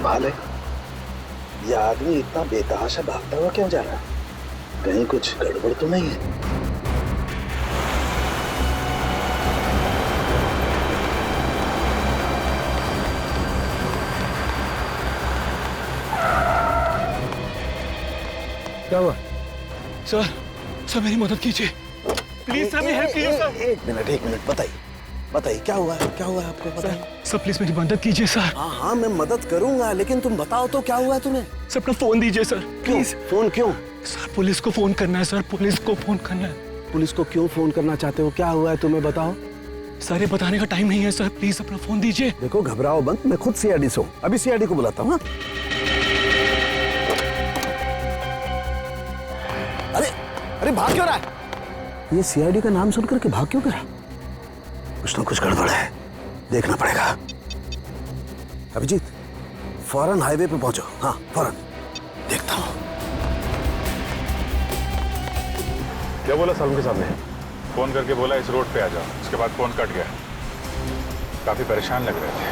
कमाल है, ये आदमी इतना बेतहाशा भागता हुआ क्यों जा रहा है? कहीं कुछ गड़बड़ तो नहीं है? क्या हुआ? सर मेरी मदद कीजिए प्लीज सर, मेरी हेल्प कीजिए सर। एक मिनट बताइए क्या हुआ है आपको? बताइए सर प्लीज मेरी मदद कीजिए सर। हाँ मैं मदद करूंगा, लेकिन तुम बताओ तो क्या हुआ है तुम्हें? सर अपना फोन दीजिए सर प्लीज। फोन क्यों? सर पुलिस को फोन करना है सर, पुलिस को फोन करना है। पुलिस को क्यों फोन करना चाहते हो? क्या हुआ है तुम्हें बताओ। सर ये बताने का टाइम नहीं है सर, प्लीज अपना फोन दीजिए। देखो घबराओ मत, मैं खुद सीआईडी से हूँ, अभी सीआईडी को बुलाता हूँ। अरे भाग क्यों रहा है? ये सीआईडी का नाम सुनकर के भाग क्यों कर रहा? कुछ ना कुछ गड़बड़ है, देखना पड़ेगा। अभिजीत फौरन हाईवे पे पहुंचो। हाँ फौरन, देखता हूँ। क्या बोला सालुंके के सामने? फोन करके बोला इस रोड पे आ जाओ, उसके बाद फोन कट गया। काफी परेशान लग रहे थे।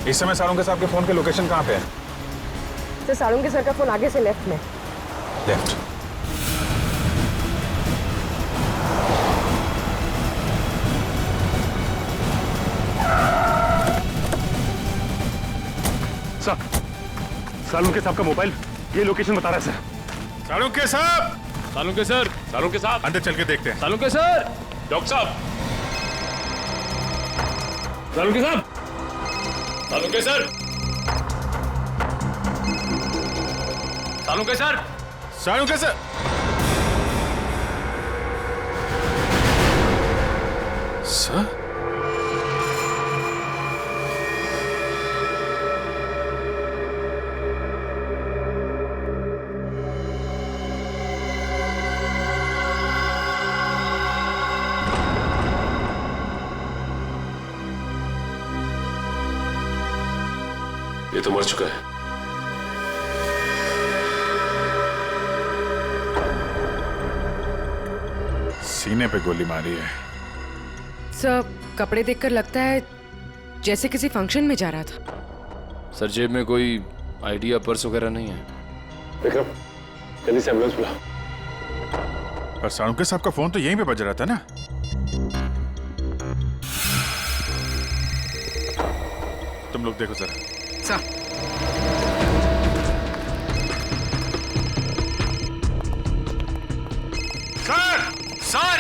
इस समय सालुंके साहब के फोन के लोकेशन कहाँ पे है? सर सालुंके सर का फोन आगे से लेफ्ट में। लेफ्ट। सर सालुंके साहब का मोबाइल ये लोकेशन बता रहा है सर। सालुंके साहब! सालुंके सर, सालुंके साहब अंदर चल के देखते हैं। सालुंके सर, डॉक्टर साहब, सालुंके साहब, Salunke sir, Salunke sir, Salunke sir! Sir ये तो मर चुका है। सीने पे गोली मारी है। सर कपड़े देखकर लगता है जैसे किसी फंक्शन में जा रहा था। सर जेब में कोई आईडी या पर्स वगैरह नहीं है। विक्रम जल्दी से एम्बुलेंस बुला। पर सालुंके साहब का फोन तो यहीं पे बज रहा था ना? तुम लोग देखो जरा। Sir sir!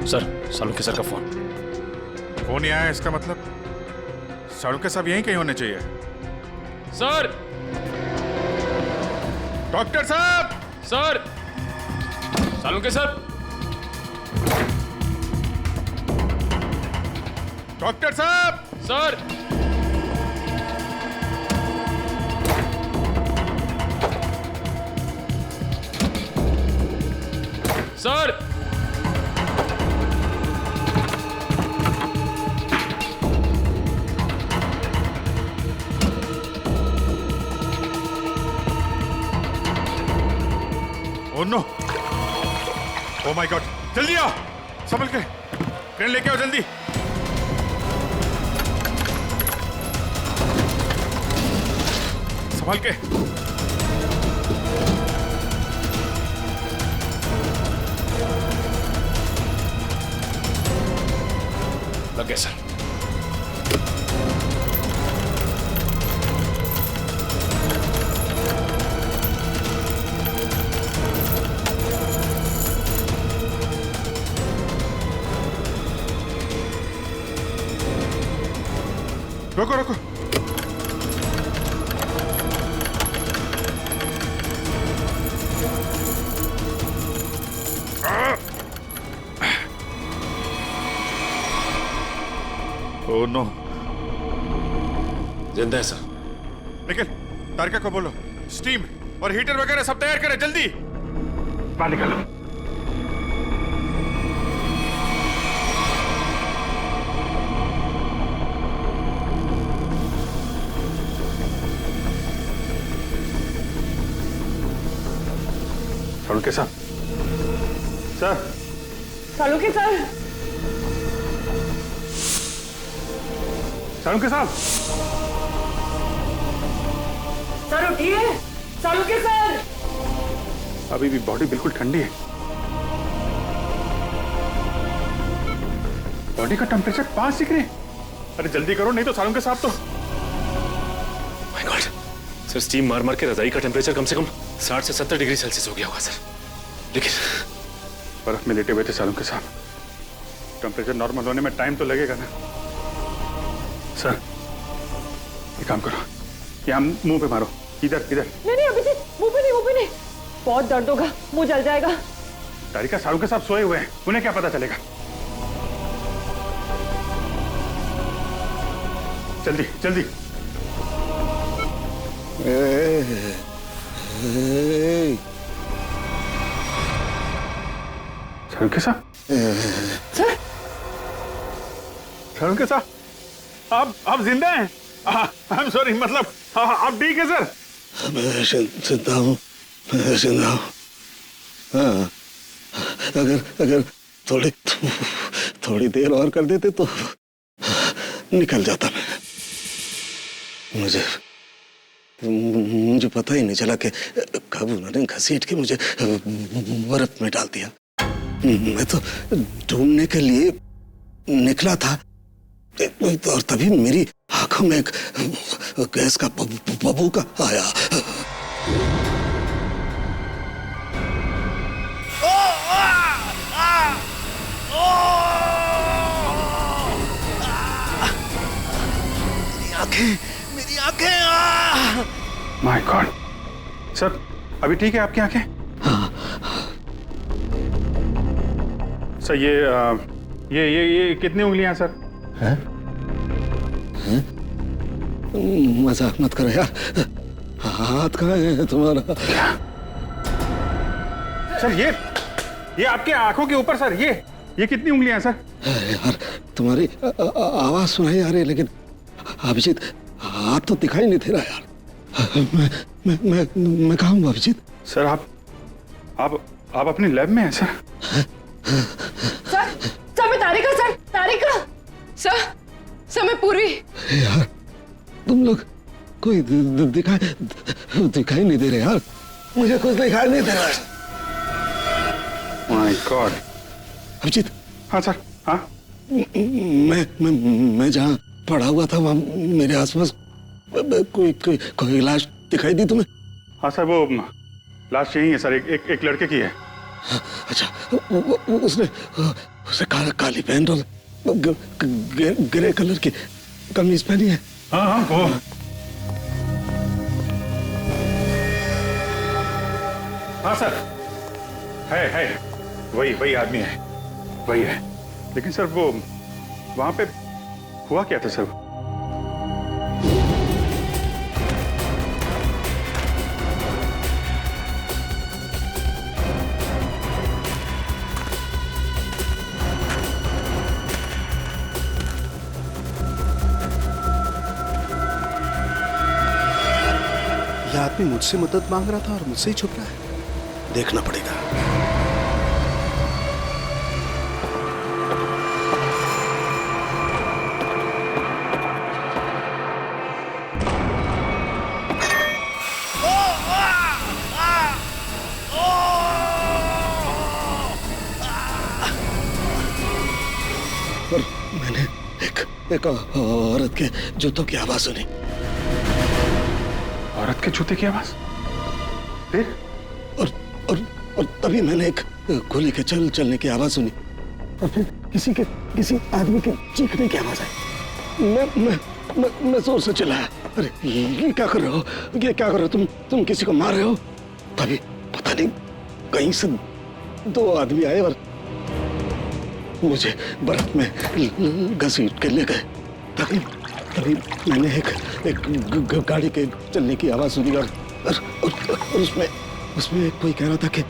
Sir Salunke sir का फोन। फोन ही आया, इसका मतलब सालुंके साहब यहीं कहीं होने चाहिए। सर! डॉक्टर साहब! सर! सालुंके सर! डॉक्टर साहब! Sir! Sir! Oh no! Oh my God! जल्दी आओ, संभल के, ट्रेन लेके आओ जल्दी। संभल के। लग गया सर। रोको रोको। Oh no! जिंदा है सर। निखिल, तारिका को बोलो स्टीम और हीटर वगैरह सब तैयार करें जल्दी। बाहर निकालो। सालुंके साहब, सर। सालुंके सर। सालुंके साहब, सर उठिए। सालुंके सर। अभी भी बॉडी बिल्कुल ठंडी है। बॉडी का टेम्परेचर 5 डिग्री। अरे जल्दी करो, नहीं तो सालुंके साहब तो। माय गॉड सर, स्टीम मार मार के रजाई का टेम्परेचर कम से कम 60 से 70 डिग्री सेल्सियस हो गया होगा सर। लेकिन बर्फ में लेटे हुए थे सालुंके साहब। टेम्परेचर नॉर्मल होने में टाइम तो लगेगा ना। सर एक काम करो, यहाँ मुंह पे मारो। इधर इधर। नहीं अभिजीत, मुंह पे नहीं, बहुत दर्द होगा, मुंह जल जाएगा। तारिका, सालुंके साहब सोए हुए हैं, उन्हें क्या पता चलेगा। जल्दी जल्दी। सालुंके साहब, सालुंके साहब, आप जिंदा हैं? आई एम सॉरी, मतलब आप ठीक है सर? मैं जिंदा हूँ, मैं जिंदा हूँ। हाँ, अगर थोड़ी देर और कर देते तो निकल जाता मैं। मुझे पता ही नहीं चला कि कब उन्होंने घसीट के मुझे बर्फ में डाल दिया। मैं तो ढूंढने के लिए निकला था और तभी मेरी आंखों में एक गैस का बबूका आया। मेरी आंखें। माय गॉड सर, अभी ठीक है आपकी आंखें? सर ये कितनी उंगलियां सर? हैं? मजाक मत करो यार। हाथ कहाँ है तुम्हारा? सर ये आपके आंखों के ऊपर सर, ये कितनी उंगलियां हैं सर? यार तुम्हारी आवाज सुनाई आ रही है, लेकिन अभिजीत आप तो दिखाई नहीं दे रहा यार। मैं कहाँ हूँ अभिजीत? सर आप अपनी लैब में हैं सर? सर मैं तारिका सर मैं पूरी। यार तुम लोग कोई दिखाई नहीं दे रहे यार, मुझे कुछ दिखाई नहीं दे रहा है। My god. अभिजीत। हाँ सर। हाँ मैं जहाँ पड़ा हुआ था वहाँ मेरे आसपास कोई लाश दिखाई दी तुम्हें? हाँ सर, वो लाश यही है सर, एक लड़के की है। अच्छा, उसने काली पैंट और ग्रे कलर की कमीज पहनी है। हाँ वो हाँ सर, है वही आदमी है, वही है। लेकिन सर वो वहां पे हुआ क्या था सर? यह आदमी मुझसे मदद मांग रहा था और मुझसे ही छुप रहा है। देखना पड़ेगा। और मैंने एक औरत के जूतों की आवाज सुनी। औरत के जूते की आवाज? फिर? और तभी मैंने एक गोली के चलने की आवाज सुनी और फिर किसी आदमी के चीखने की आवाज आई। मैं जोर से चिल्लाया, अरे ये क्या कर रहे हो, ये क्या कर रहे हो तुम किसी को मार रहे हो? तभी पता नहीं कहीं से दो आदमी आए और मुझे बर्फ में घसीट के ले गए। तभी मैंने एक गाड़ी के चलने की आवाज सुनी और उसमें कोई कह रहा था कि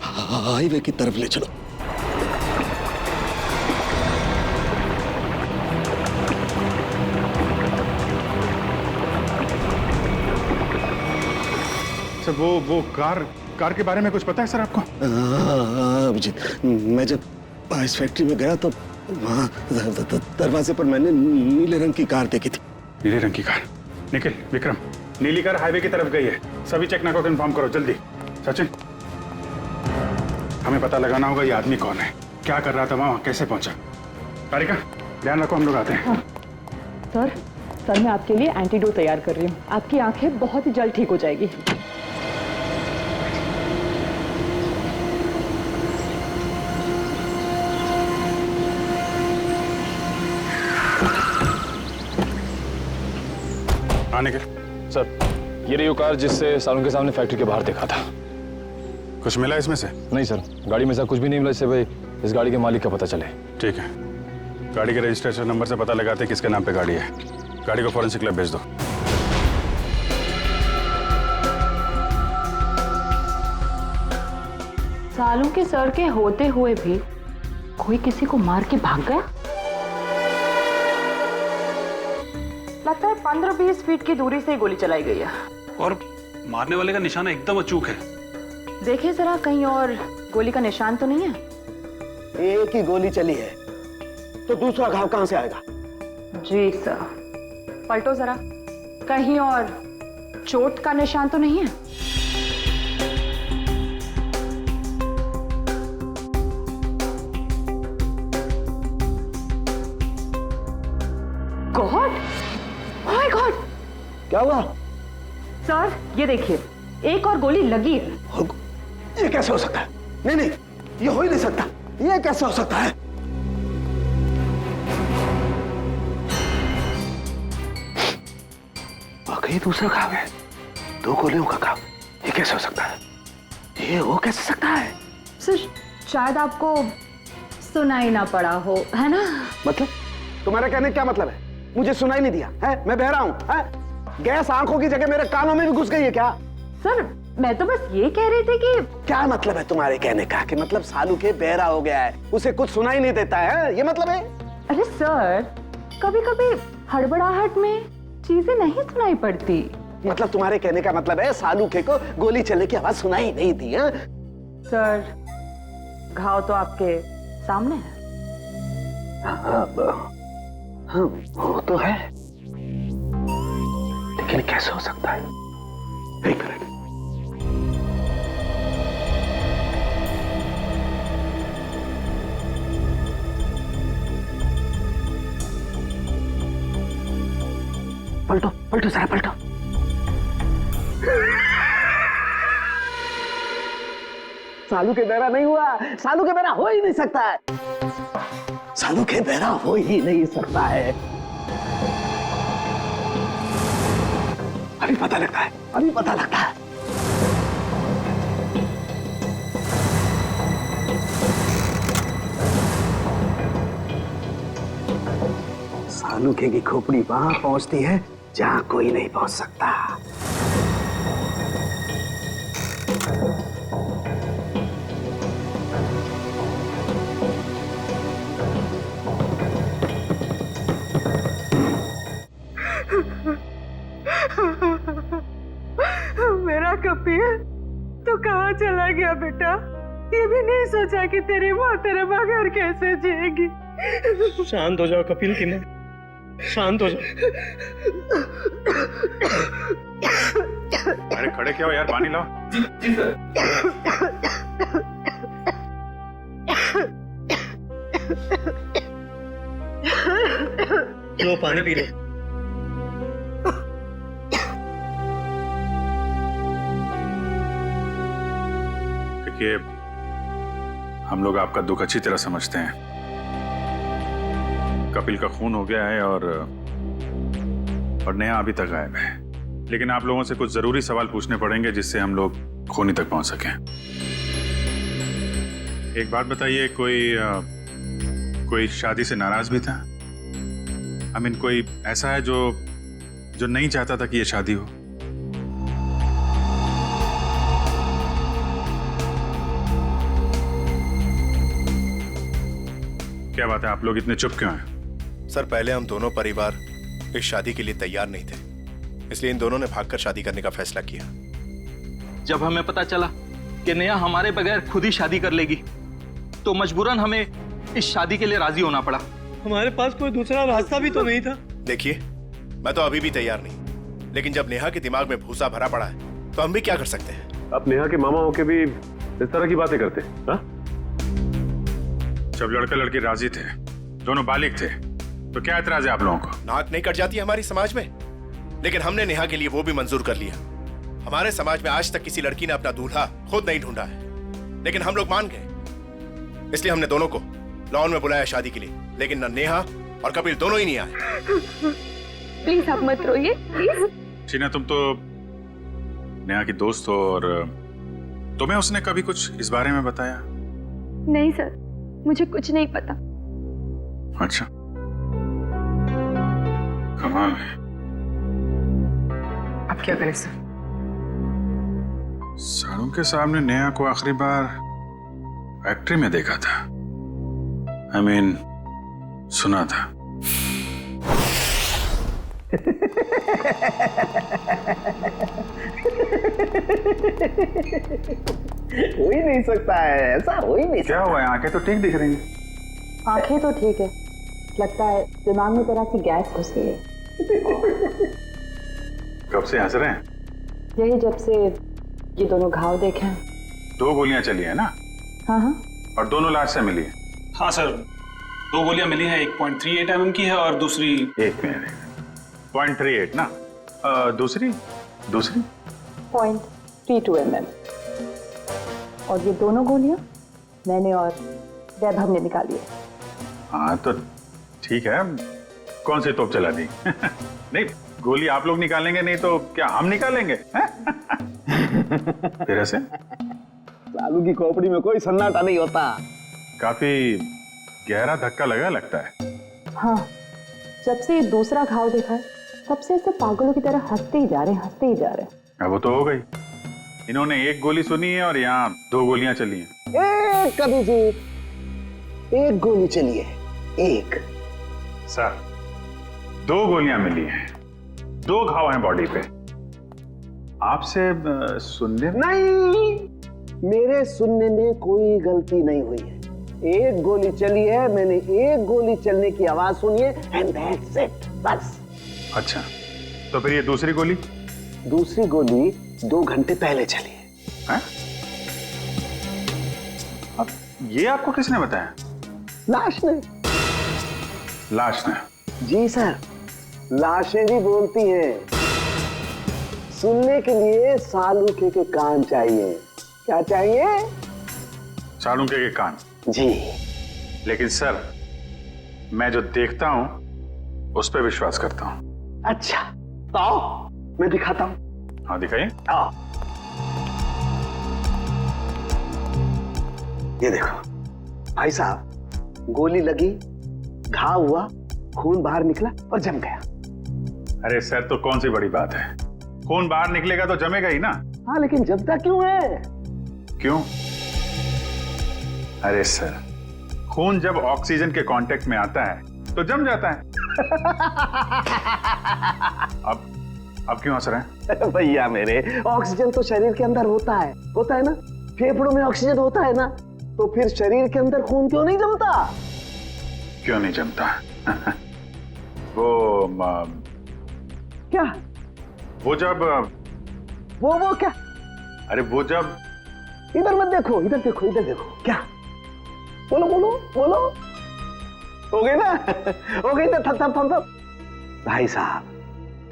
हाईवे की तरफ ले चलो। सर वो कार कार के बारे में कुछ पता है सर आपको? अभिजीत, मैं जब इस फैक्ट्री में गया तो वहाँ दरवाजे पर मैंने नीले रंग की कार देखी थी। नीले रंग की कार? निखिल, विक्रम, नीली कार हाईवे की तरफ गई है। सभी चेक नाका को इन्फॉर्म करो जल्दी। सचिन, हमें पता लगाना होगा ये आदमी कौन है, क्या कर रहा था वहाँ, कैसे पहुंचा। कारिका, ध्यान रखो, हम लोग आते हैं। हाँ। सर मैं आपके लिए एंटीडोट तैयार कर रही हूँ। आपकी आंखें बहुत ही जल्द ठीक हो जाएगी। आने के सर, ये रही वो कार जिससे सालों के सामने फैक्ट्री के बाहर देखा था। कुछ मिला इसमें से? नहीं सर, गाड़ी में से कुछ भी नहीं मिला इससे भाई इस गाड़ी के मालिक का पता चले। ठीक है, गाड़ी के रजिस्ट्रेशन नंबर से पता लगाते हैं किसके नाम पे गाड़ी है। गाड़ी को फॉरेंसिक लैब भेज दो। सालों के सर के होते हुए भी कोई किसी को मार के भाग गया। लगता है 15-20 फीट की दूरी से ही गोली चलाई गई है। और मारने वाले का निशाना एकदम अचूक है। देखिए जरा, कहीं और गोली का निशान तो नहीं है? एक ही गोली चली है तो दूसरा घाव कहां से आएगा? जी सर। पलटो जरा, कहीं और चोट का निशान तो नहीं है? गॉड, ओह माय गॉड, क्या हुआ? सर ये देखिए, एक और गोली लगी है। ये कैसे हो सकता है? नहीं नहीं, ये हो ही नहीं सकता। ये कैसे हो सकता है? वाकई दूसरा घाव है, 2 गोलियों का घाव। ये कैसे हो सकता है? ये हो कैसे सकता है? सर शायद आपको सुनाई ना पड़ा हो, है ना? मतलब तुम्हारा कहने का क्या मतलब है? मुझे सुनाई नहीं दिया है? मैं बहरा हूं है? गैस आंखों की जगह मेरे कानों में भी घुस गई है क्या? सर मैं तो बस ये कह रही थी कि क्या मतलब है तुम्हारे कहने का? कि मतलब सालू के बहरा हो गया है, उसे कुछ सुनाई नहीं देता है, ये मतलब है? अरे सर, कभी कभी हड़बड़ाहट में चीजें नहीं सुनाई पड़ती। मतलब तुम्हारे कहने का मतलब है सालू के को गोली चलने की आवाज सुनाई नहीं दी है? सर घाव तो आपके सामने है। हाँ, वो तो है, लेकिन कैसे हो सकता है? एक मिनट। पलटो पलटो जरा, पलटो। सालू के बहरा नहीं हुआ। सालू के बहरा हो ही नहीं सकता है। सालू के बहरा हो ही नहीं सकता है। अभी पता लगता है, अभी पता लगता है। सालू के की खोपड़ी वहां पहुंचती है जहां कोई नहीं पहुंच सकता। मेरा कपिल, तू कहाँ चला गया बेटा? ये भी नहीं सोचा कि तेरी माँ तेरे बगैर कैसे जिएगी। शांत हो जाओ कपिल की माँ, शांत हो जाओ। अरे खड़े क्या हो यार, पानी लाओ। जी सर। लो पानी पी लो। देखिए, हम लोग आपका दुख अच्छी तरह समझते हैं। कपिल का खून हो गया है और नेहा अभी तक गायब है। लेकिन आप लोगों से कुछ जरूरी सवाल पूछने पड़ेंगे जिससे हम लोग खूनी तक पहुंच सकें। एक बात बताइए, कोई शादी से नाराज भी था? आई मीन कोई ऐसा है जो नहीं चाहता था कि ये शादी हो? क्या बात है, आप लोग इतने चुप क्यों हैं? सर पहले हम दोनों परिवार इस शादी के लिए तैयार नहीं थे, इसलिए इन दोनों ने भागकर शादी करने का फैसला किया। जब हमें पता चला कि नेहा हमारे बगैर खुद ही शादी कर लेगी, तो मजबूरन हमें इस शादी के लिए राजी होना पड़ा। हमारे पास कोई दूसरा रास्ता भी तो नहीं था। देखिए, मैं तो अभी भी तैयार नहीं, लेकिन जब नेहा के दिमाग में भूसा भरा पड़ा है तो हम भी क्या कर सकते हैं। आप नेहा के मामा होके भी इस तरह की बातें करते हैं? हाँ? जब लड़का लड़की राजी थे, दोनों बालिग थे, तो क्या एतराज है आप लोगों को? नाक नहीं कट जाती हमारी समाज में, लेकिन हमने नेहा के लिए वो भी मंजूर कर लिया। हमारे समाज में आज तक किसी लड़की ने अपना दूल्हा खुद नहीं ढूंढा है, लेकिन हम लोग मान गए, इसलिए हमने दोनों को लॉन में बुलाया शादी के लिए। लेकिन न नेहा और कपिल दोनों ही नहीं आए। प्लीज आप मत रोइए, प्लीज। टीना, तुम तो नेहा की दोस्त हो, और तुम्हें उसने कभी कुछ इस बारे में बताया? नहीं सर, मुझे कुछ नहीं पता। अच्छा, कमाल है। अब क्या करें सर? सारों के सामने नेहा को आखिरी बार फैक्ट्री में देखा था। I mean, सुना था। हो ही नहीं सकता है, ऐसा हो ही नहीं। क्या हुआ है? आंखें तो ठीक दिख रही हैं। आंखें तो ठीक है, लगता है दिमाग में तरह की गैस घुस गई है। कब से हंस रहे हैं? यही जब से ये दोनों घाव देखे हैं। 2 गोलियां चली है ना? हाँ हाँ। और दोनों लाश से मिली है? हाँ सर, 2 गोलियां मिली हैं, 1.38 mm की है और दूसरी 1 मिनट 0.38 ना? दूसरी 0.32 mm। और ये दोनों गोलियां मैंने और वैभव ने निकाली है। हाँ तो ठीक है, कौन सी तोप चला दी? नहीं, गोली आप लोग निकालेंगे नहीं तो क्या हम निकालेंगे? फिर ऐसे लालू की खोपड़ी में कोई सन्नाटा नहीं होता। काफी गहरा धक्का लगा लगता है। हाँ, जब से ये दूसरा घाव देखा है तब से ऐसे पागलों की तरह हंसते ही जा रहे हैं। अब वो तो हो गई, इन्होंने 1 गोली सुनी है और यहाँ 2 गोलियां चली हैं। कभी जी 1 गोली चली है, 1। सर, 2 गोलियां मिली हैं, 2 घाव हैं बॉडी पे। आपसे सुनने नहीं, मेरे सुनने में कोई गलती नहीं हुई है। 1 गोली चली है, मैंने 1 गोली चलने की आवाज सुनी है, एंड दैट्स इट, बस। अच्छा, तो फिर ये दूसरी गोली? दूसरी गोली 2 घंटे पहले चली है। अब ये आपको किसने बताया? लाश ने। लाश ने? जी सर, लाशें भी बोलती हैं। सुनने के लिए सालूके के कान चाहिए। क्या चाहिए? सालूके के कान? जी। लेकिन सर, मैं जो देखता हूं उस पर विश्वास करता हूं। अच्छा, तो आओ मैं दिखाता हूं। हाँ दिखाइए। ये देखो भाई साहब, गोली लगी, घाव हुआ, खून बाहर निकला और जम गया। अरे सर, तो कौन सी बड़ी बात है, खून बाहर निकलेगा तो जमेगा ही ना। हाँ, लेकिन जमता क्यों है? क्यों? अरे सर, खून जब ऑक्सीजन के कांटेक्ट में आता है तो जम जाता है। अब क्यों हंस रहे हैं? भैया मेरे, ऑक्सीजन तो शरीर के अंदर होता है ना? फेफड़ों में ऑक्सीजन होता है ना, तो फिर शरीर के अंदर खून क्यों नहीं जमता? क्यों नहीं जमता? वो क्या? वो जब वो क्या? अरे वो जब, इधर मत देखो, इधर देखो, इधर देखो। क्या? बोलो बोलो बोलो। हो गई ना? हो गई ना? थप। भाई साहब,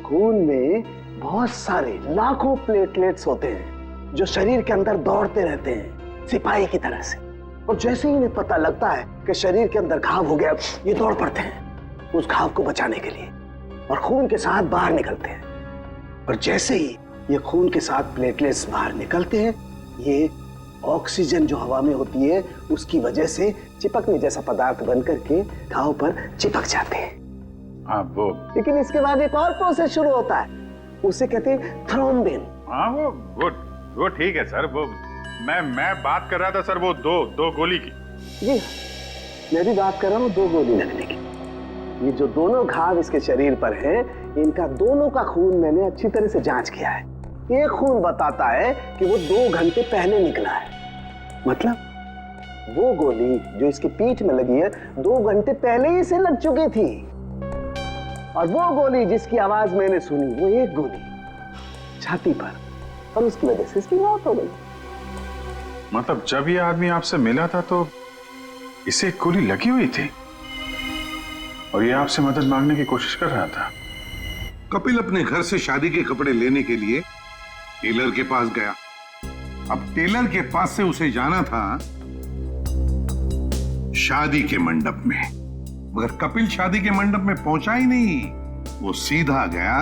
खून में बहुत सारे लाखों प्लेटलेट्स होते हैं जो शरीर के अंदर दौड़ते रहते हैं सिपाही की तरह से, और जैसे ही इन्हें पता लगता है कि शरीर के अंदर घाव हो गया, ये दौड़ पड़ते हैं उस घाव को बचाने के लिए और खून के साथ बाहर निकलते हैं। और जैसे ही ये खून के साथ प्लेटलेट्स बाहर निकलते हैं, ये ऑक्सीजन जो हवा में होती है उसकी वजह से चिपकने जैसा पदार्थ बन करके घाव पर चिपक जाते हैं। हाँ वो, लेकिन इसके बाद एक और प्रोसेस शुरू होता है, उसे कहते हैं थ्रोम्बिन। हाँ वो ठीक है सर, वो मैं बात कर रहा था सर, वो दो गोली की। जी मैं भी बात कर रहा हूँ 2 गोली लगने की। ये जो दोनों घाव इसके शरीर पर हैं, इनका दोनों का खून मैंने अच्छी तरह से जांच किया है, ये खून बताता है कि वो 2 घंटे पहले निकला है। मतलब वो गोली जो इसकी पीठ में लगी है 2 घंटे पहले ही से लग चुकी थी, और वो गोली जिसकी आवाज मैंने सुनी वो एक गोली छाती पर, और उसकी वजह से इसकी मौत हो गई। मतलब जब ये आदमी आपसे मिला था तो इसे एक गोली लगी हुई थी और ये आपसे मदद मांगने की कोशिश कर रहा था। कपिल अपने घर से शादी के कपड़े लेने के लिए टेलर के पास गया। अब टेलर के पास से उसे जाना था शादी के मंडप में, मगर कपिल शादी के मंडप में पहुंचा ही नहीं। वो सीधा गया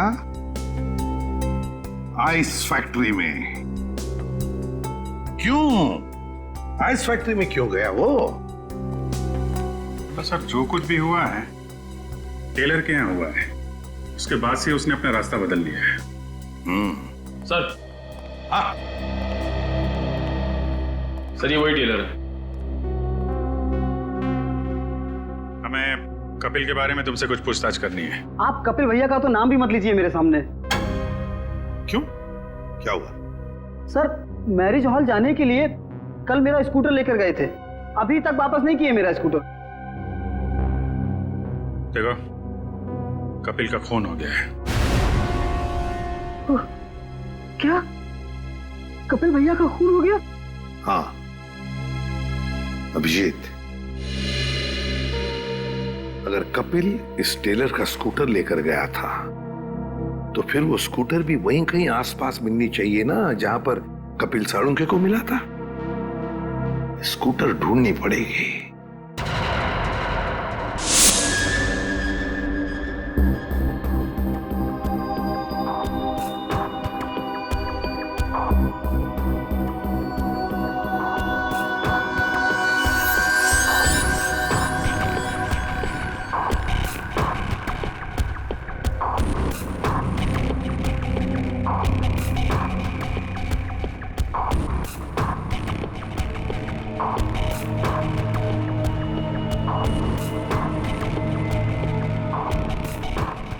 आइस फैक्ट्री में। क्यों आइस फैक्ट्री में क्यों गया वो? तो सर जो कुछ भी हुआ है टेलर के यहाँ हुआ है, उसके बाद से उसने अपना रास्ता बदल लिया है। सर। हाँ सर ये वही टेलर है। हमें कपिल के बारे में तुमसे कुछ पूछताछ करनी है। आप कपिल भैया का तो नाम भी मत लीजिए मेरे सामने। क्यों, क्या हुआ? सर मैरिज हॉल जाने के लिए कल मेरा स्कूटर लेकर गए थे, अभी तक वापस नहीं किए मेरा स्कूटर। देखो कपिल का खून हो गया है। क्या कपिल भैया का खून हो गया? हाँ अभिजीत, अगर कपिल इस टेलर का स्कूटर लेकर गया था तो फिर वो स्कूटर भी वहीं कहीं आसपास मिलनी चाहिए ना जहां पर कपिल साळुंखे को मिला था। स्कूटर ढूंढनी पड़ेगी।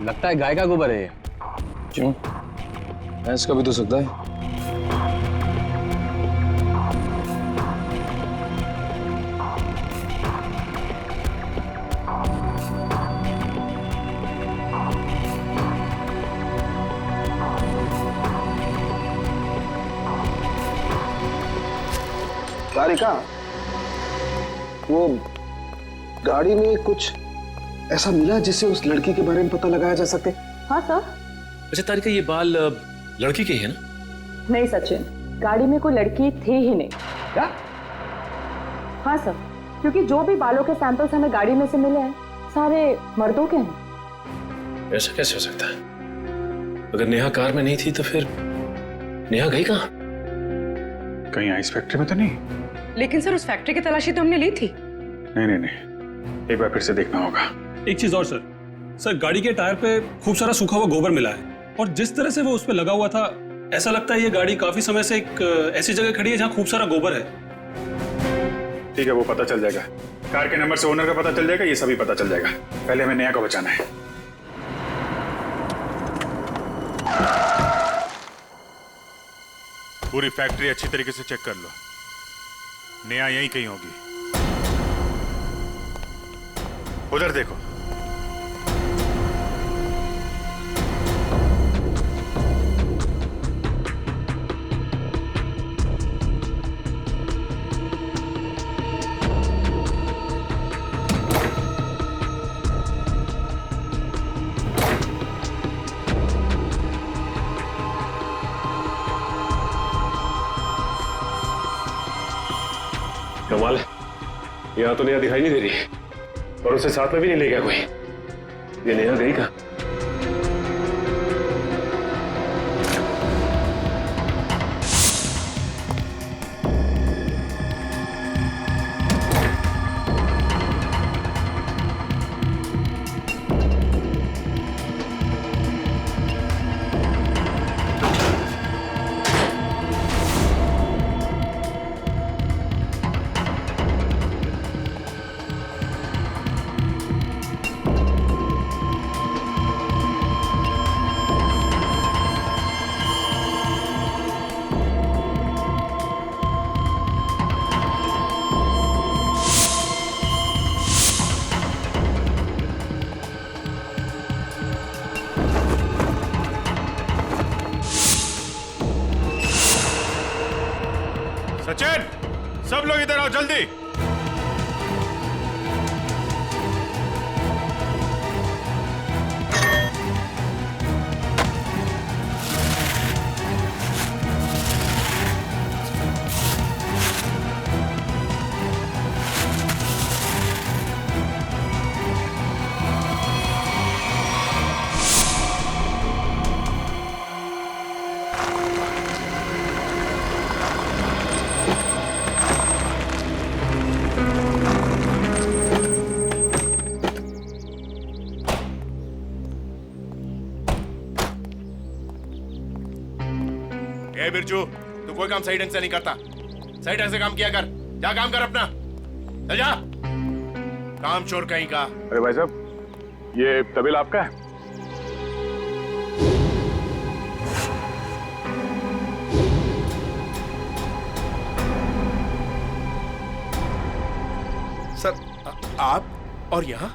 लगता है गाय का गोबर है ये। क्यों? भैंस का भी तो सकता है। तारिका, वो गाड़ी में कुछ ऐसा मिला जिससे उस लड़की के बारे में पता लगाया जा सके? हाँ सर। अच्छा तारिका, ये बाल लड़की के ही है ना? नहीं सचिन, गाड़ी में कोई लड़की थी ही नहीं। क्या? हाँ सर, क्योंकि जो भी बालों के सैंपल्स हमें गाड़ी में से मिले हैं सारे मर्दों के हैं। ऐसा कैसे हो सकता है? अगर नेहा कार में नहीं थी तो फिर नेहा गई कहाँ? कहीं आइस फैक्ट्री में तो नहीं? लेकिन सर उस फैक्ट्री की तलाशी तो हमने ली थी। नहीं, एक बार फिर से देखना होगा। एक चीज और सर गाड़ी के टायर पे खूब सारा सूखा हुआ गोबर मिला है, और जिस तरह से वो उस पे लगा हुआ था ऐसा लगता है ये गाड़ी काफी समय से एक ऐसी जगह खड़ी है जहाँ खूब सारा गोबर है। ठीक है, वो पता चल जाएगा। कार के नंबर से ओनर का पता चल जाएगा, ये सभी पता चल जाएगा। पहले हमें नेहा को बचाना है। पूरी फैक्ट्री अच्छी तरीके से चेक कर लो, नेहा यहीं कहीं होगी। उधर देखो। कमाल है, यहाँ तो नेहा दिखाई नहीं दे रही है और उसे साथ में भी नहीं ले गया कोई। ये नेहा गई कहाँ? सचिन, सब लोग इधर आओ जल्दी। ए बिरजू, तू कोई काम सही ढंग से नहीं करता। सही ढंग से काम किया कर। जा काम कर अपना। चल जा। काम चोर कहीं का। अरे भाई साहब, ये तबेला आपका है? सर, आप और यहाँ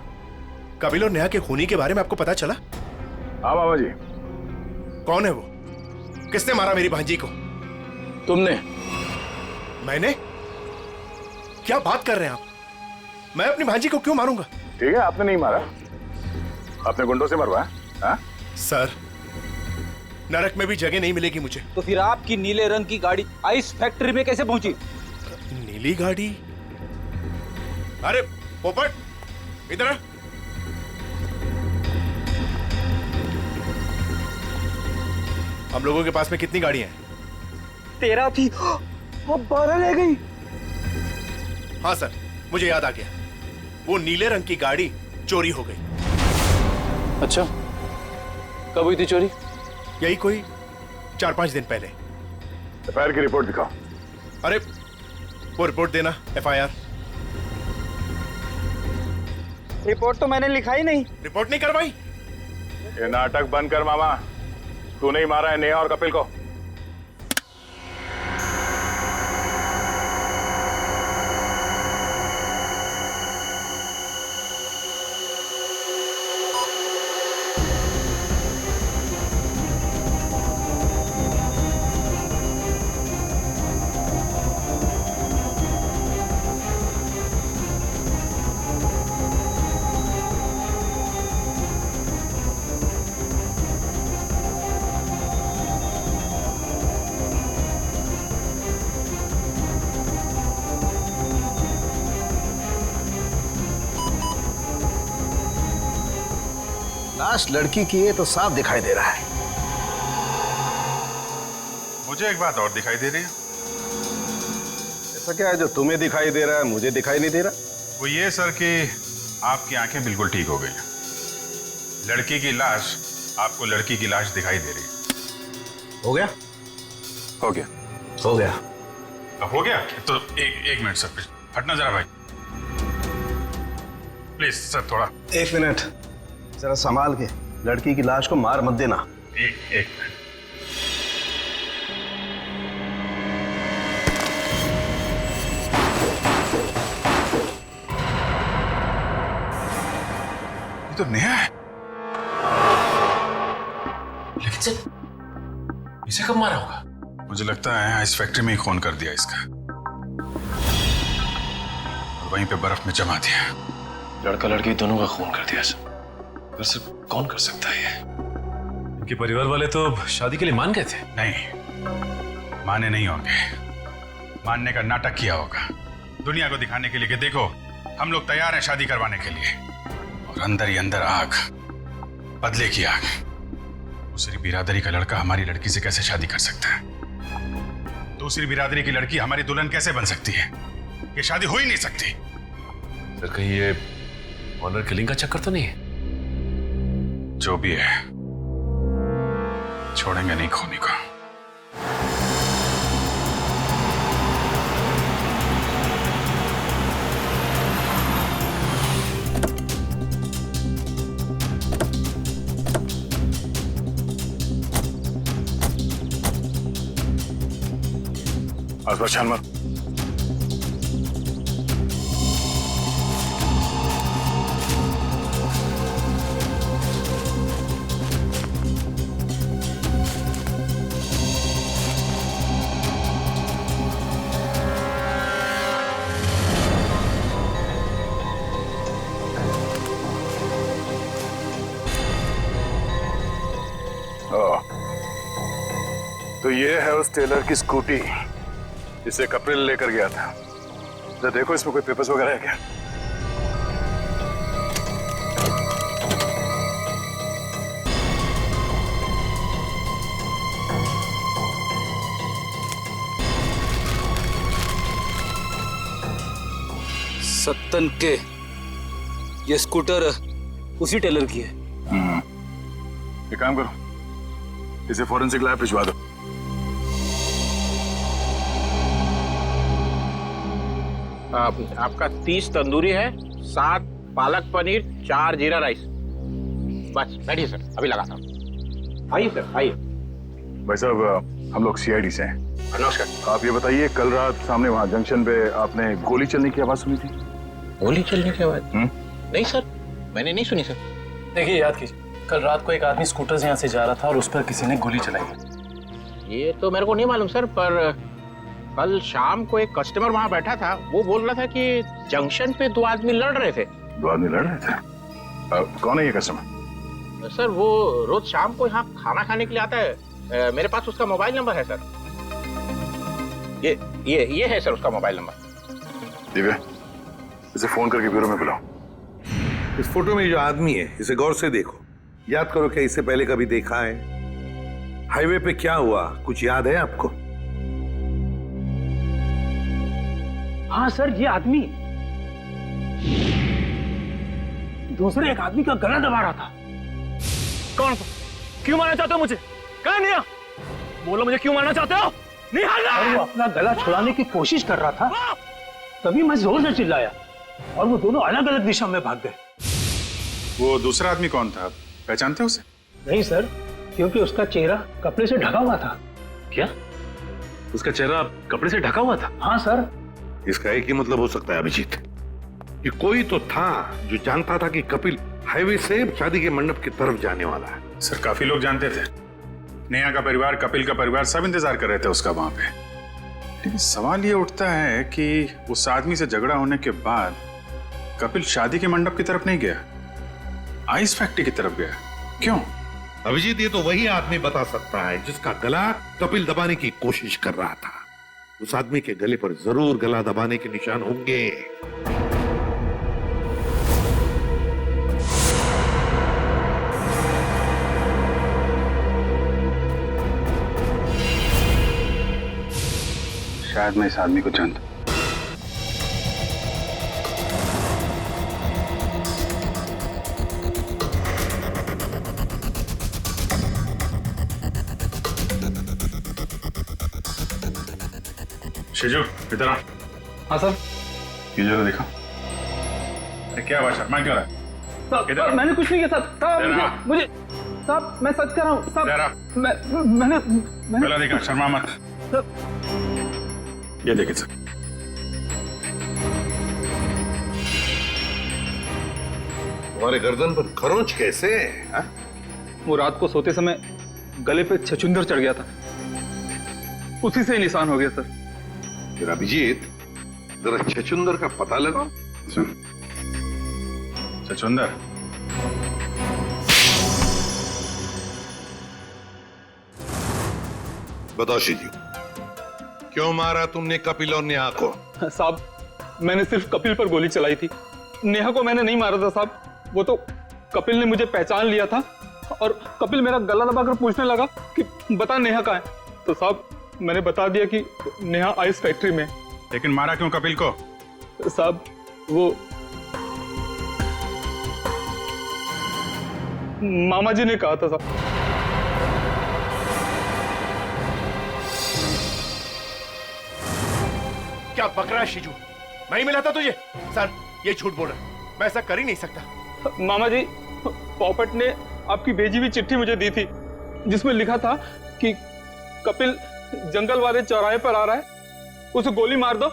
कपिल और नेहा के खूनी के बारे में आपको पता चला? हाँ बाबा जी। कौन है वो? किसने मारा मेरी भांजी को? तुमने। मैंने? क्या बात कर रहे हैं आप? मैं अपनी भांजी को क्यों मारूंगा? ठीक है, आपने नहीं मारा, आपने गुंडों से मरवाया। हाँ? सर, नरक में भी जगह नहीं मिलेगी मुझे। तो फिर आपकी नीले रंग की गाड़ी आइस फैक्ट्री में कैसे पहुंची? नीली गाड़ी? अरे पोपट, इधर आ। हम लोगों के पास में कितनी गाड़ियां हैं? 13 थी, अब 12 रह गई। हाँ सर, मुझे याद आ गया। वो नीले रंग की गाड़ी चोरी हो गई। अच्छा, कब हुई थी चोरी? यही कोई 4-5 दिन पहले। एफआईआर की रिपोर्ट दिखाओ। अरे वो रिपोर्ट देना, एफआईआर। रिपोर्ट तो मैंने लिखा ही नहीं। रिपोर्ट नहीं करवाई? ये नाटक बंद कर मामा। तू नहीं मारा है नेहा और कपिल को। लाश लड़की की है तो साफ दिखाई दे रहा है। मुझे एक बात और दिखाई दे रही है। ऐसा क्या है जो तुम्हें दिखाई दे रहा है मुझे दिखाई नहीं दे रहा? वो ये सर कि आपकी आंखें बिल्कुल ठीक हो गई हैं। लड़की की लाश आपको लड़की की लाश दिखाई दे रही है। हो गया? हो गया। हो गया। अब हो गया तो एक मिनट सर, हटना जरा भाई, प्लीज सर, थोड़ा। 1 मिनट, जरा संभाल के। लड़की की लाश को मार मत देना। एक मिनट। ये तो नेहा है। लेकिन सर, इसे कब मारा होगा? मुझे लगता है इस फैक्ट्री में ही खून कर दिया इसका, और वहीं पे बर्फ में जमा दिया। लड़का लड़की दोनों का खून कर दिया सर। वैसे कौन कर सकता है ये? इनके परिवार वाले तो शादी के लिए मान गए थे। नहीं, माने नहीं होंगे। मानने का नाटक किया होगा दुनिया को दिखाने के लिए कि देखो हम लोग तैयार हैं शादी करवाने के लिए, और अंदर ही अंदर आग, बदले की आग। दूसरी बिरादरी का लड़का हमारी लड़की से कैसे शादी कर सकता है? दूसरी बिरादरी की लड़की हमारी दुल्हन कैसे बन सकती है? ये शादी हो ही नहीं सकती। सर, कहीं ये ऑनर किलिंग का चक्कर तो नहीं है? जो भी है, छोड़ेंगे नहीं खूनी को। आसपास छान मार। तो ये है उस टेलर की स्कूटी जिसे कपिल लेकर गया था। तो देखो इसमें कोई पेपर्स वगैरह है क्या? सत्तन के ये स्कूटर उसी टेलर की है। एक काम करो, इसे फॉरेंसिक लैब भिजवा दो। आपका 30 तंदूरी है, 7 पालक पनीर, 4 जीरा राइस। बस बैठिए सर, अभी लगाता हूँ। आइए सर, आइए। भाई साहब, हम लोग सीआईडी से हैं। नमस्कार। आप ये बताइए, कल रात सामने वहाँ जंक्शन पे आपने गोली चलने की आवाज सुनी थी? गोली चलने की आवाज? नहीं सर, मैंने नहीं सुनी सर। देखिए, याद कीजिए, कल रात को एक आदमी स्कूटर से यहाँ से जा रहा था और उस पर किसी ने गोली चलाई। ये तो मेरे को नहीं मालूम सर, पर कल शाम को एक कस्टमर वहाँ बैठा था, वो बोल रहा था कि जंक्शन पे 2 आदमी लड़ रहे थे। 2 आदमी लड़ रहे थे? कौन है ये कस्टमर? सर वो रोज शाम को यहाँ खाना खाने के लिए आता है। मेरे पास उसका मोबाइल नंबर है सर। ये है सर उसका मोबाइल नंबर। ठीक है, इसे फोन करके ब्यूरो में बुलाओ। इस फोटो में जो आदमी है, इसे गौर से देखो। याद करो, क्या इसे पहले कभी देखा है? हाईवे पे क्या हुआ, कुछ याद है आपको? हाँ सर, ये आदमी दूसरे एक आदमी का गला दबा रहा था। कौन? क्यों मारना चाहते हो मुझे? कहाँ निया? बोलो मुझे क्यों मारना चाहते हो? और वो अपना गला छुड़ाने की कोशिश कर रहा था, तभी मैं जोर से चिल्लाया और वो दोनों अलग अलग दिशा में भाग गए। वो दूसरा आदमी कौन था, पहचानते उसे? नहीं सर, क्योंकि उसका चेहरा कपड़े से ढका हुआ था। क्या? उसका चेहरा कपड़े से ढका हुआ था? हाँ सर। इसका एक ही मतलब हो सकता है अभिजीत, कि कोई तो था जो जानता था कि कपिल हाईवे से शादी के मंडप की तरफ जाने वाला है। सर, काफी लोग जानते थे। नेहा का परिवार, कपिल का परिवार, सब इंतजार कर रहे थे उसका वहां पे। लेकिन सवाल ये उठता है कि उस आदमी से झगड़ा होने के बाद कपिल शादी के मंडप की तरफ नहीं गया, आइस फैक्ट्री की तरफ गया। क्यों? अभिजीत, ये तो वही आदमी बता सकता है जिसका गला कपिल दबाने की कोशिश कर रहा था। उस आदमी के गले पर जरूर गला दबाने के निशान होंगे। शायद मैं इस आदमी को जानता हूं। शिजू, इधर आ। हाँ सर। ये जरा देखो। क्या हुआ शर्मा क्यों रहा है? साहब, मैंने कुछ नहीं किया साहब। मुझे साहब, मैं सच कर रहा हूँ साहब। मैंने पहला देखा, शर्मा मत। ये देखिए सर। तुम्हारे गर्दन पर खरोंच कैसे? वो रात को सोते समय गले पे छछूंदर चढ़ गया था, उसी से निशान हो गया सर। फिर अभिजीत, जरा छछूंदर का पता लगाओ। छछूंदर? बताओ शिजू, क्यों मारा तुमने कपिल और नेहा को? साहब, मैंने सिर्फ कपिल पर गोली चलाई थी, नेहा को मैंने नहीं मारा था साहब। वो तो कपिल ने मुझे पहचान लिया था और कपिल मेरा गला दबाकर पूछने लगा कि बता नेहा कहाँ है। तो साहब, मैंने बता दिया कि नेहा आइस फैक्ट्री में। लेकिन मारा क्यों कपिल को? साहब, वो मामा जी ने कहा था साहब। क्या बक रहा है शिजू? मैं ही मिला था तुझे? सर, ये झूठ बोल रहा है, मैं ऐसा कर ही नहीं सकता। मामा जी, पॉपट ने आपकी भेजी हुई चिट्ठी मुझे दी थी, जिसमें लिखा था कि कपिल जंगल वाले चौराहे पर आ रहा है, उसे गोली मार दो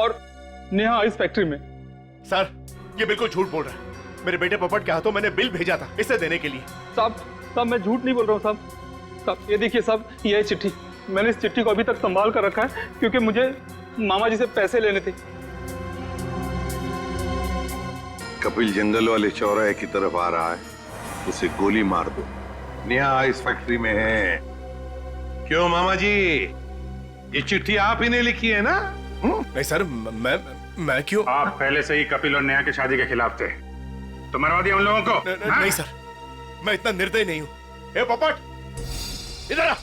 और नेहा आइस फैक्ट्री में। सर, ये बिल्कुल झूठ बोल रहा है। मेरे बेटे पॉपट के हाथों मैंने बिल भेजा था इसे देने के लिए। साहब, मैं झूठ नहीं बोल रहा हूँ साहब। ये देखिए साहब, ये है चिट्ठी। मैंने इस चिट्ठी को अभी तक संभाल कर रखा है क्योंकि मुझे मामा जी से पैसे लेने थे। कपिल जंगल वाले चौराहे की तरफ आ रहा है, उसे गोली मार दो। नेहा आइस फैक्ट्री में है, क्यों मामा जी, ये चिट्ठी आप ही ने लिखी है ना? नहीं सर, मैं क्यों? आप पहले से ही कपिल और नेहा की शादी के खिलाफ थे, तो मरवा दिया उन लोगों को। नहीं सर, मैं इतना निर्दयी नहीं हूं। ए पोपट, इधर आ।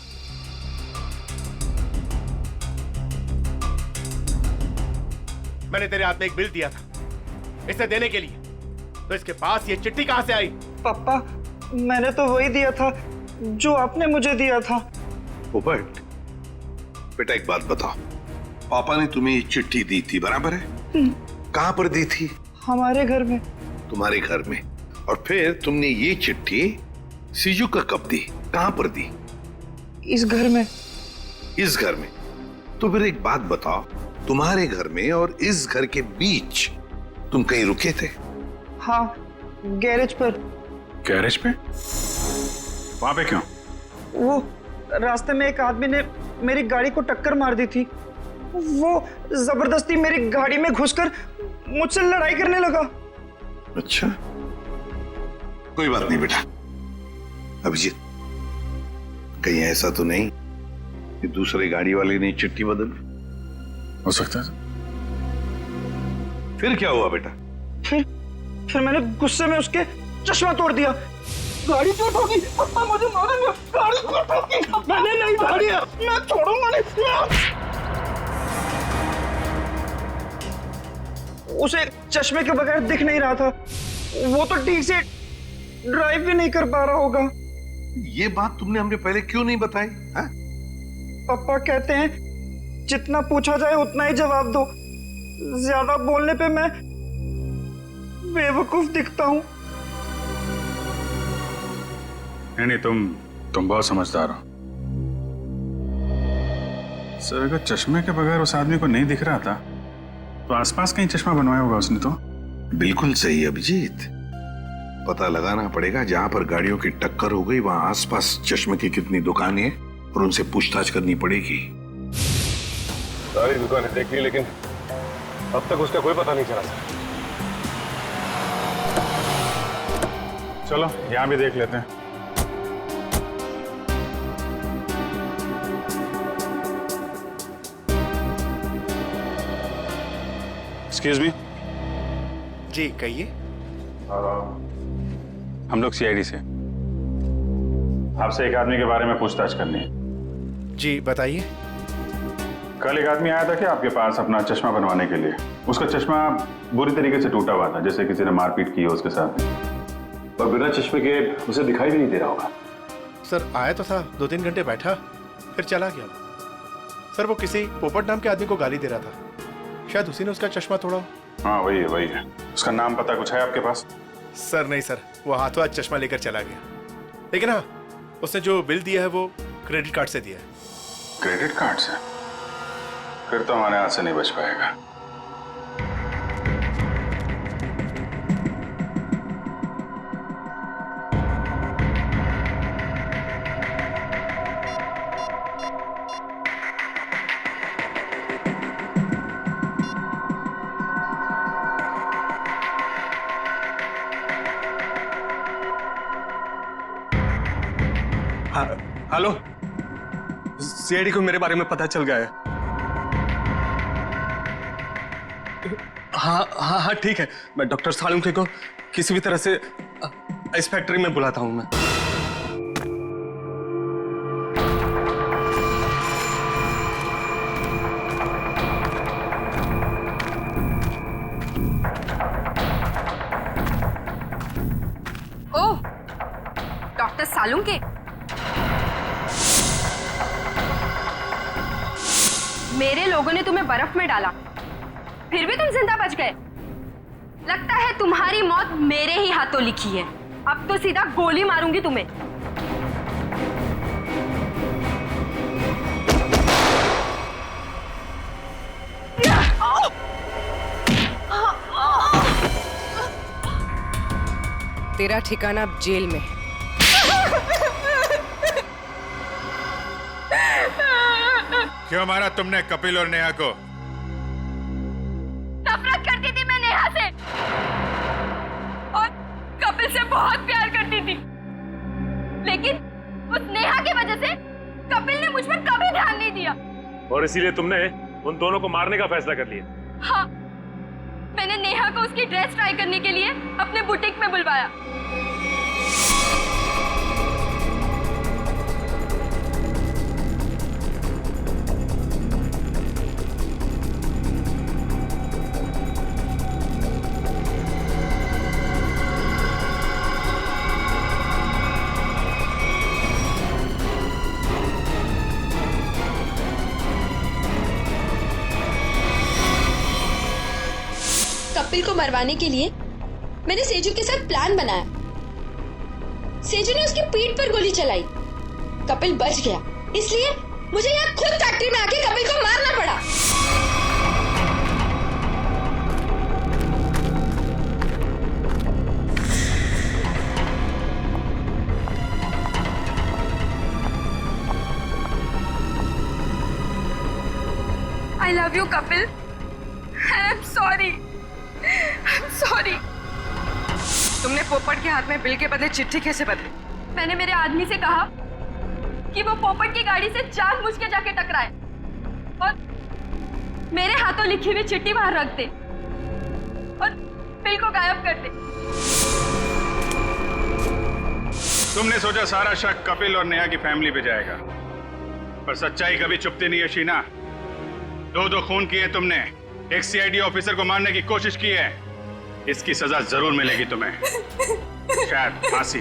मैंने तेरे हाथ में एक बिल दिया था इसे देने के लिए, तो इसके पास ये चिट्ठी कहां से आई? पापा, मैंने तो वही दिया था जो आपने मुझे दिया था। पोपट, बेटा एक बात बताओ, पापा ने तुम्हें ये चिट्ठी दी थी, बराबर है? कहां पर दी थी? हमारे घर में। तुम्हारे घर में? और फिर तुमने ये चिट्ठी सीजू का कब दी, कहां पर दी? इस घर में। इस घर में? तो फिर एक बात बताओ, तुम्हारे घर में और इस घर के बीच तुम कहीं रुके थे? हाँ, गैरेज पर। गैरेज पे? वहां पे क्यों? वो रास्ते में एक आदमी ने मेरी गाड़ी को टक्कर मार दी थी। वो जबरदस्ती मेरी गाड़ी में घुसकर मुझसे लड़ाई करने लगा। अच्छा, कोई बात नहीं बेटा। अभिजीत, कहीं ऐसा तो नहीं कि दूसरे गाड़ी वाले ने चिट्ठी बदली? हो सकता है। फिर क्या हुआ बेटा? फिर मैंने गुस्से में उसके चश्मा तोड़ दिया। गाड़ी क्यों ठोकी? पापा मुझे मारेंगे। गाड़ी क्यों ठोकी? मैंने नहीं गाड़ी, मैं छोड़ूंगा नहीं। उसे चश्मे के बगैर दिख नहीं रहा था, वो तो ठीक से ड्राइव भी नहीं कर पा रहा होगा। ये बात तुमने हमने पहले क्यों नहीं बताई? पापा कहते हैं जितना पूछा जाए उतना ही जवाब दो, ज्यादा बोलने पे मैं बेवकूफ दिखता हूँ। नहीं, तुम बहुत समझदार हो सर। अगर चश्मे के बगैर उस आदमी को नहीं दिख रहा था तो आसपास कहीं चश्मा बनवाया होगा उसने तो। बिल्कुल सही अभिजीत, पता लगाना पड़ेगा जहां पर गाड़ियों की टक्कर हो गई वहां आसपास चश्मे की कितनी दुकानें हैं और उनसे पूछताछ करनी पड़ेगी। सारी दुकानें देख ली लेकिन अब तक उसका कोई पता नहीं चला सर। चलो यहां भी देख लेते हैं। Excuse me. जी कहिए। हम लोग सीआईडी से, आपसे एक आदमी के बारे में पूछताछ करनी है। जी बताइए। कल एक आदमी आया था कि आपके पास अपना चश्मा बनवाने के लिए। उसका चश्मा बुरी तरीके से टूटा हुआ था, जैसे किसी ने मारपीट की हो उसके साथ, और बिना चश्मे के उसे दिखाई भी नहीं दे रहा होगा। सर आया तो था, 2-3 घंटे बैठा फिर चला गया। सर वो किसी पोपट नाम के आदमी को गाली दे रहा था, शायद उसी ने उसका चश्मा तोड़ा। हाँ वही है। उसका नाम पता कुछ है आपके पास? सर नहीं सर, वो हाथों हाथ चश्मा लेकर चला गया। लेकिन हाँ, उसने जो बिल दिया है वो क्रेडिट कार्ड से दिया है। क्रेडिट कार्ड से? फिर तो हमारे हाथ से नहीं बच पाएगा। हेलो, सीआईडी को मेरे बारे में पता चल गया है। हाँ ठीक है, मैं डॉक्टर सालुंके को किसी भी तरह से इस फैक्ट्री में बुलाता हूं मैं। ओह, डॉक्टर सालुंके, मेरे लोगों ने तुम्हें बर्फ में डाला, फिर भी तुम जिंदा बच गए। लगता है तुम्हारी मौत मेरे ही हाथों लिखी है। अब तो सीधा गोली मारूंगी तुम्हें। तेरा ठिकाना अब जेल में है। क्यों मारा तुमने कपिल और नेहा को? नफरत करती थी मैं नेहा से और कपिल से बहुत प्यार करती थी, लेकिन उस नेहा की वजह से कपिल ने मुझ पर कभी ध्यान नहीं दिया। और इसीलिए तुमने उन दोनों को मारने का फैसला कर लिया। हाँ, मैंने नेहा को उसकी ड्रेस ट्राई करने के लिए अपने बुटीक में बुलवाया। कपिल को मरवाने के लिए मैंने सेजू के साथ प्लान बनाया। सेजू ने उसकी पीठ पर गोली चलाई, कपिल बच गया, इसलिए मुझे यहाँ खुद फैक्ट्री में आके कपिल को मारना पड़ा। I love you, Kapil. I'm sorry. I'm sorry. तुमने पोपट के हाथ में बिल के बदले चिट्ठी कैसे बदली? मैंने मेरे आदमी से कहा कि वो पोपट की गाड़ी से जानबूझ के जाके टकराए और मेरे हाथों लिखी हुई चिट्ठी बाहर रख दे और बिल को गायब कर दे। तुमने सोचा सारा शक कपिल और नेहा की फैमिली पे जाएगा, पर सच्चाई कभी चुपती नहीं है शीना। दो खून किए तुमने, एक सीआईडी ऑफिसर को मारने की कोशिश की है, इसकी सजा जरूर मिलेगी तुम्हें, शायद फांसी।